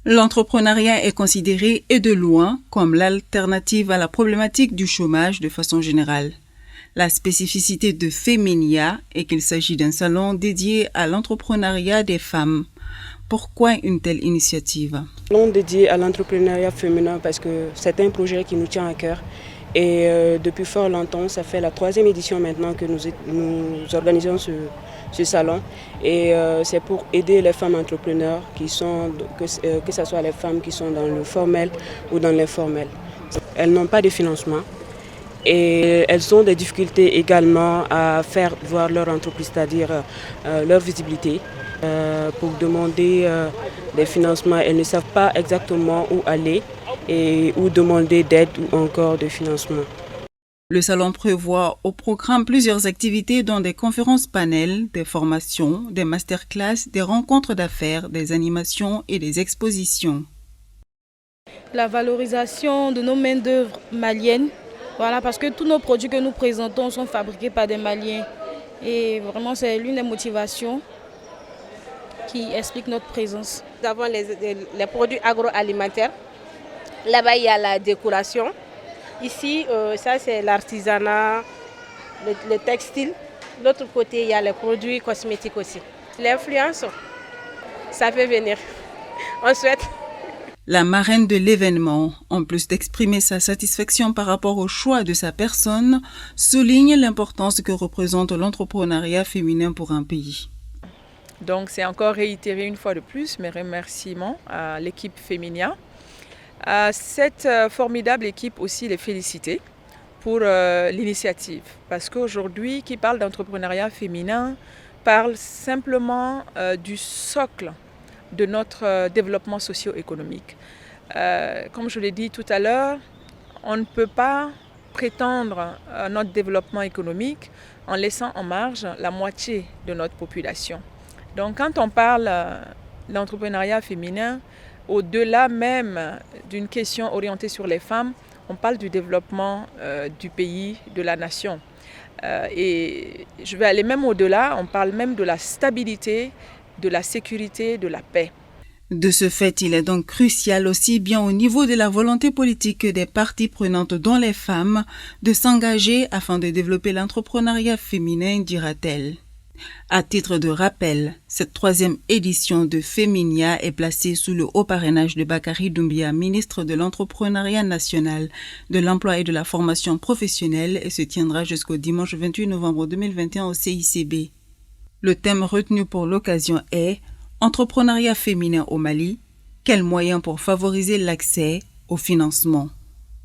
L'entrepreneuriat est considéré et de loin comme l'alternative à la problématique du chômage de façon générale. La spécificité de Féminia est qu'il s'agit d'un salon dédié à l'entrepreneuriat des femmes. Pourquoi une telle initiative? Salon dédié à l'entrepreneuriat féminin parce que c'est un projet qui nous tient à cœur. Et depuis fort longtemps, ça fait la 3e édition maintenant que nous organisons ce salon. Et c'est pour aider les femmes entrepreneurs, que ce soit les femmes qui sont dans le formel ou dans l'informel. Elles n'ont pas de financement et elles ont des difficultés également à faire voir leur entreprise, c'est-à-dire leur visibilité. Pour demander des financements, elles ne savent pas exactement où aller et où demander d'aide ou encore de financement. Le salon prévoit au programme plusieurs activités dont des conférences panels, des formations, des masterclass, des rencontres d'affaires, des animations et des expositions. La valorisation de nos main-d'œuvre maliennes, voilà, parce que tous nos produits que nous présentons sont fabriqués par des Maliens. Et vraiment, c'est l'une des motivations qui explique notre présence. Nous avons les produits agroalimentaires. Là-bas, il y a la décoration. Ici, ça c'est l'artisanat, le textile. De l'autre côté, il y a les produits cosmétiques aussi. L'influence, ça fait venir. On souhaite. La marraine de l'événement, en plus d'exprimer sa satisfaction par rapport au choix de sa personne, souligne l'importance que représente l'entrepreneuriat féminin pour un pays. Donc c'est encore réitérer une fois de plus mes remerciements à l'équipe Féminia. À cette formidable équipe aussi les féliciter pour l'initiative. Parce qu'aujourd'hui, qui parle d'entrepreneuriat féminin, parle simplement du socle de notre développement socio-économique. Comme je l'ai dit tout à l'heure, on ne peut pas prétendre à notre développement économique en laissant en marge la moitié de notre population. Donc quand on parle d'entrepreneuriat féminin, au-delà même d'une question orientée sur les femmes, on parle du développement du pays, de la nation. Et je vais aller même au-delà, on parle même de la stabilité, de la sécurité, de la paix. De ce fait, il est donc crucial aussi bien au niveau de la volonté politique que des parties prenantes dont les femmes de s'engager afin de développer l'entrepreneuriat féminin, dira-t-elle. À titre de rappel, cette 3e édition de Féminia est placée sous le haut parrainage de Bakary Doumbia, ministre de l'Entrepreneuriat national, de l'Emploi et de la Formation professionnelle et se tiendra jusqu'au dimanche 28 novembre 2021 au CICB. Le thème retenu pour l'occasion est « Entrepreneuriat féminin au Mali, quels moyens pour favoriser l'accès au financement ?»